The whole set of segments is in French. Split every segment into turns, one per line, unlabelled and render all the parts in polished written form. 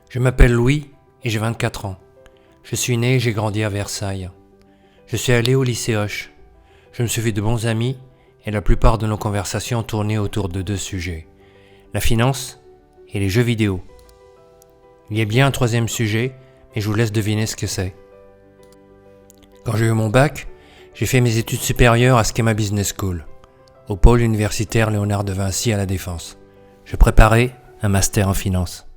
Je m'appelle Louis et j'ai 24 ans. Je suis né et j'ai grandi à Versailles. Je suis allé au lycée Hoche. Je me suis fait de bons amis et la plupart de nos conversations tournaient autour de deux sujets, la finance et les jeux vidéo. Il y a bien un troisième sujet, mais je vous laisse deviner ce que c'est. Quand j'ai eu mon bac, j'ai fait mes études supérieures à Schema Business School, au pôle universitaire Léonard de Vinci à La Défense. Je préparais un master en finance.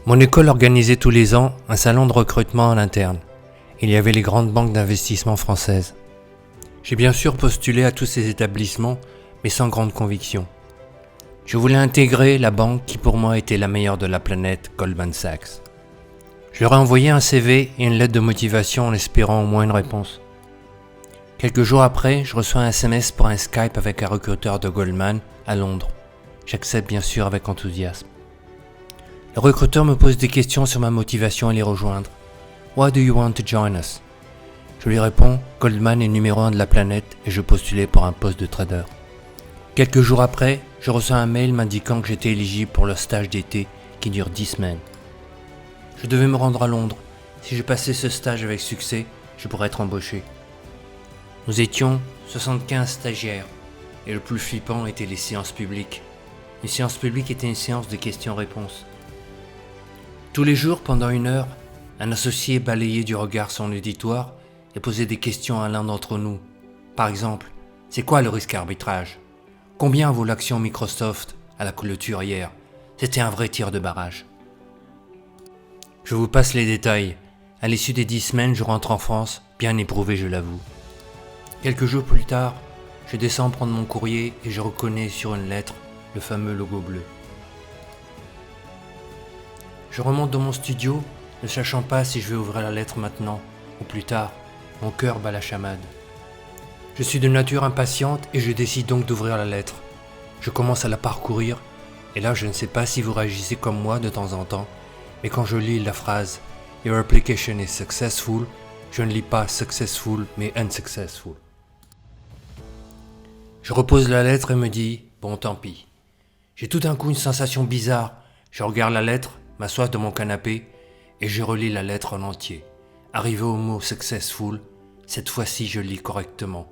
Mon école organisait tous les ans un salon de recrutement en interne. Il y avait les grandes banques d'investissement françaises. J'ai bien sûr postulé à tous ces établissements, mais sans grande conviction. Je voulais intégrer la banque qui pour moi était la meilleure de la planète, Goldman Sachs. Je leur ai envoyé un CV et une lettre de motivation en espérant au moins une réponse. Quelques jours après, je reçois un SMS pour un Skype avec un recruteur de Goldman à Londres. J'accepte bien sûr avec enthousiasme. Le recruteur me pose des questions sur ma motivation à les rejoindre. Why do you want to join us? Je lui réponds, Goldman est numéro 1 de la planète et je postulais pour un poste de trader. Quelques jours après, je reçois un mail m'indiquant que j'étais éligible pour le stage d'été qui dure 10 semaines. Je devais me rendre à Londres. Si je passais ce stage avec succès, je pourrais être embauché. Nous étions 75 stagiaires et le plus flippant était les séances publiques. Une séance publique était une séance de questions-réponses. Tous les jours, pendant 1 heure, un associé balayait du regard son auditoire et posait des questions à l'un d'entre nous. Par exemple, c'est quoi le risque arbitrage? Combien vaut l'action Microsoft à la clôture hier? C'était un vrai tir de barrage. Je vous passe les détails. À l'issue des 10 semaines, je rentre en France, bien éprouvé, je l'avoue. Quelques jours plus tard, je descends prendre mon courrier et je reconnais sur une lettre le fameux logo bleu. Je remonte dans mon studio, ne sachant pas si je vais ouvrir la lettre maintenant ou plus tard. Mon cœur bat la chamade. Je suis de nature impatiente et je décide donc d'ouvrir la lettre. Je commence à la parcourir et là je ne sais pas si vous réagissez comme moi de temps en temps, mais quand je lis la phrase « Your application is successful », je ne lis pas « successful » mais « unsuccessful ». Je repose la lettre et me dis « bon tant pis ». J'ai tout d'un coup une sensation bizarre. Je regarde la lettre, m'assois dans mon canapé et je relis la lettre en entier. Arrivé au mot « successful », cette fois-ci je lis correctement.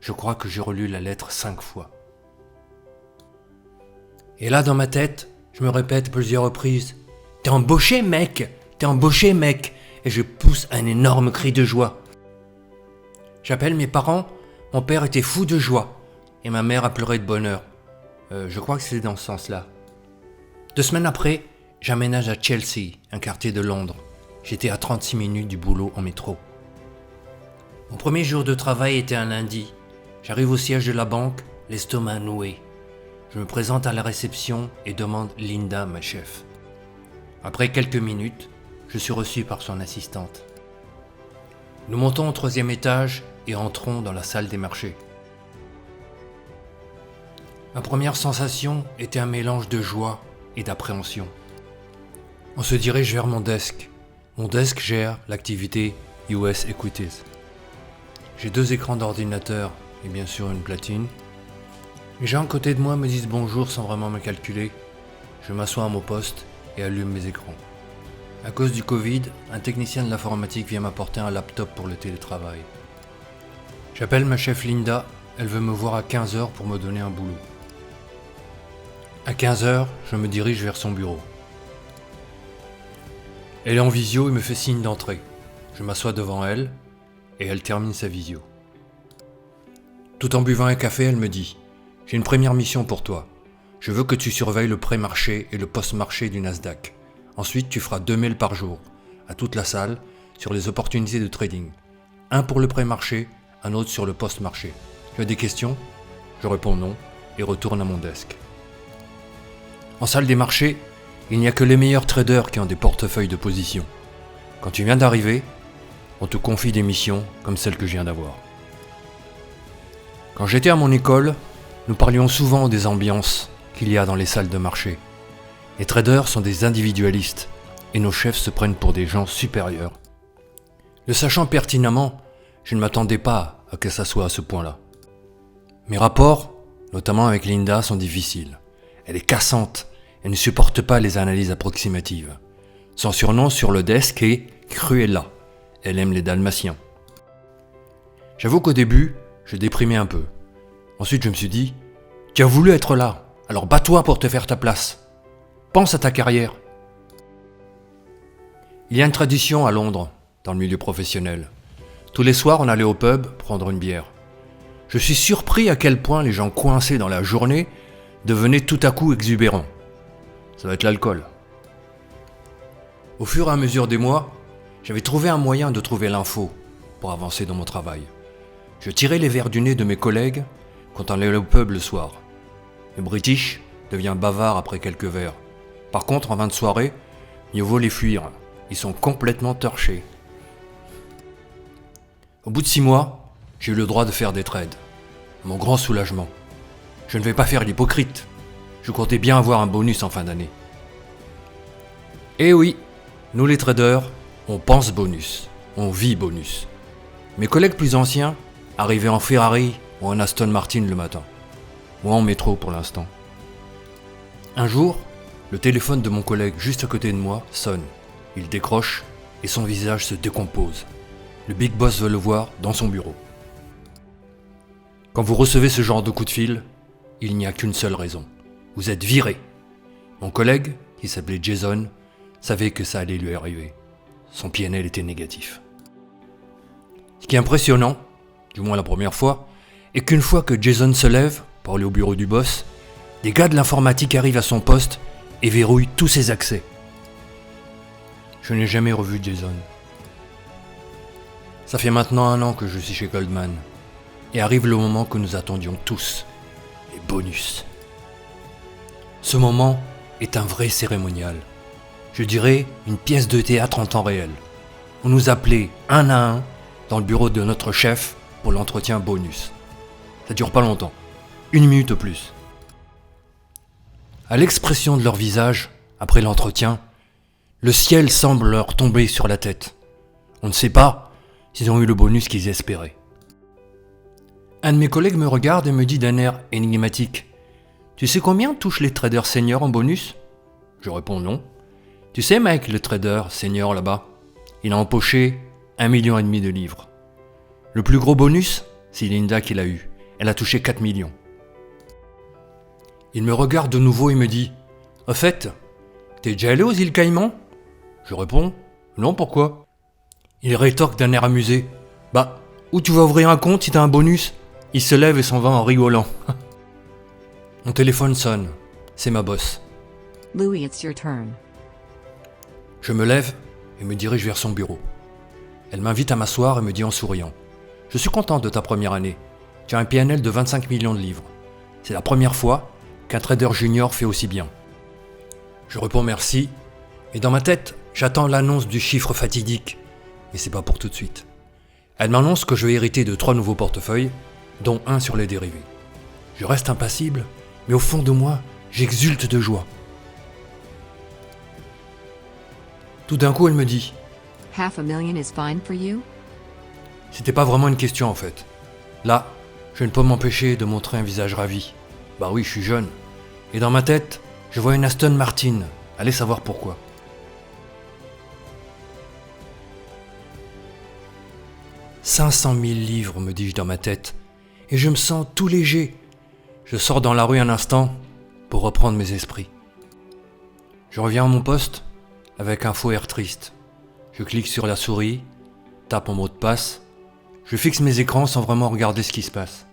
Je crois que j'ai relu la lettre 5 fois. Et là dans ma tête, je me répète plusieurs reprises « T'es embauché mec! T'es embauché mec !» Et je pousse un énorme cri de joie. J'appelle mes parents, mon père était fou de joie et ma mère a pleuré de bonheur. Je crois que c'est dans ce sens-là. 2 semaines après, j'emménage à Chelsea, un quartier de Londres. J'étais à 36 minutes du boulot en métro. Mon premier jour de travail était un lundi. J'arrive au siège de la banque, l'estomac noué. Je me présente à la réception et demande Linda, ma chef. Après quelques minutes, je suis reçu par son assistante. Nous montons au 3e étage et entrons dans la salle des marchés. Ma première sensation était un mélange de joie et d'appréhension. On se dirige vers mon desk. Mon desk gère l'activité US Equities. J'ai 2 écrans d'ordinateur et bien sûr une platine. Les gens à côté de moi me disent bonjour sans vraiment me calculer. Je m'assois à mon poste et allume mes écrans. À cause du Covid, un technicien de l'informatique vient m'apporter un laptop pour le télétravail. J'appelle ma chef Linda, elle veut me voir à 15h pour me donner un boulot. À 15h, je me dirige vers son bureau. Elle est en visio et me fait signe d'entrer. Je m'assois devant elle et elle termine sa visio. Tout en buvant un café, elle me dit « J'ai une première mission pour toi. Je veux que tu surveilles le pré-marché et le post-marché du Nasdaq. Ensuite, tu feras 2 mails par jour à toute la salle sur les opportunités de trading. Un pour le pré-marché, un autre sur le post-marché. Tu as des questions ? Je réponds non et retourne à mon desk. En salle des marchés, il n'y a que les meilleurs traders qui ont des portefeuilles de position. Quand tu viens d'arriver, on te confie des missions comme celle que je viens d'avoir. Quand j'étais à mon école, nous parlions souvent des ambiances qu'il y a dans les salles de marché. Les traders sont des individualistes et nos chefs se prennent pour des gens supérieurs. Le sachant pertinemment, je ne m'attendais pas à que ça soit à ce point-là. Mes rapports, notamment avec Linda, sont difficiles. Elle est cassante Elle ne supporte pas les analyses approximatives. Son surnom sur le desk est Cruella. Elle aime les dalmatiens. J'avoue qu'au début, je déprimais un peu. Ensuite, je me suis dit, tu as voulu être là, alors bats-toi pour te faire ta place. Pense à ta carrière. Il y a une tradition à Londres, dans le milieu professionnel. Tous les soirs, on allait au pub prendre une bière. Je suis surpris à quel point les gens coincés dans la journée devenaient tout à coup exubérants. Ça va être l'alcool. Au fur et à mesure des mois, j'avais trouvé un moyen de trouver l'info pour avancer dans mon travail. Je tirais les verres du nez de mes collègues quand on allait au pub le soir. Le British devient bavard après quelques verres. Par contre, en fin de soirée, mieux vaut les fuir. Ils sont complètement torchés. Au bout de 6 mois, j'ai eu le droit de faire des trades. Mon grand soulagement. Je ne vais pas faire l'hypocrite. Je comptais bien avoir un bonus en fin d'année. Eh oui, nous les traders, on pense bonus, on vit bonus. Mes collègues plus anciens arrivaient en Ferrari ou en Aston Martin le matin. Moi en métro pour l'instant. Un jour, le téléphone de mon collègue juste à côté de moi sonne. Il décroche et son visage se décompose. Le big boss veut le voir dans son bureau. Quand vous recevez ce genre de coup de fil, il n'y a qu'une seule raison. Vous êtes viré. Mon collègue, qui s'appelait Jason, savait que ça allait lui arriver. Son PNL était négatif. Ce qui est impressionnant, du moins la première fois, est qu'une fois que Jason se lève pour aller au bureau du boss, des gars de l'informatique arrivent à son poste et verrouillent tous ses accès. Je n'ai jamais revu Jason. Ça fait maintenant 1 an que je suis chez Goldman. Et arrive le moment que nous attendions tous, les bonus. Ce moment est un vrai cérémonial. Je dirais une pièce de théâtre en temps réel. On nous appelait un à un dans le bureau de notre chef pour l'entretien bonus. Ça dure pas longtemps, 1 minute au plus. À l'expression de leur visage, après l'entretien, le ciel semble leur tomber sur la tête. On ne sait pas s'ils ont eu le bonus qu'ils espéraient. Un de mes collègues me regarde et me dit d'un air énigmatique « Tu sais combien touchent les traders seniors en bonus ?» Je réponds non. « Tu sais mec, le trader senior là-bas, il a empoché 1,5 million de livres. Le plus gros bonus, c'est Linda qui l'a eu. Elle a touché 4 millions. » Il me regarde de nouveau et me dit « Au fait, t'es déjà allé aux îles Caïmans ?» Je réponds « Non, pourquoi ?» Il rétorque d'un air amusé « Bah, où tu vas ouvrir un compte si t'as un bonus ?» Il se lève et s'en va en rigolant. Mon téléphone sonne. C'est ma boss.
Louis, it's your turn.
Je me lève et me dirige vers son bureau. Elle m'invite à m'asseoir et me dit en souriant « Je suis content de ta première année. Tu as un PNL de 25 millions de livres. C'est la première fois qu'un trader junior fait aussi bien. » Je réponds merci, et dans ma tête, j'attends l'annonce du chiffre fatidique. Mais c'est pas pour tout de suite. Elle m'annonce que je vais hériter de 3 nouveaux portefeuilles, dont un sur les dérivés. Je reste impassible, mais au fond de moi, j'exulte de joie. Tout d'un coup, elle me dit
« $500,000 is fine for you? »
C'était pas vraiment une question en fait. Là, je ne peux m'empêcher de montrer un visage ravi. Bah oui, je suis jeune. Et dans ma tête, je vois une Aston Martin. Allez savoir pourquoi. « 500 000 livres, me dis-je dans ma tête, et je me sens tout léger. Je sors dans la rue un instant pour reprendre mes esprits. Je reviens à mon poste avec un faux air triste. Je clique sur la souris, tape mon mot de passe, je fixe mes écrans sans vraiment regarder ce qui se passe.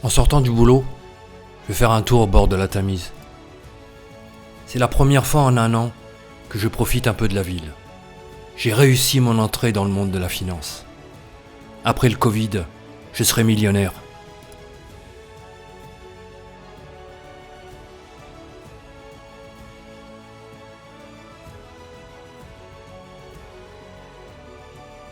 En sortant du boulot, je vais faire un tour au bord de la Tamise. C'est la première fois en 1 an que je profite un peu de la ville. J'ai réussi mon entrée dans le monde de la finance. Après le Covid, je serai millionnaire.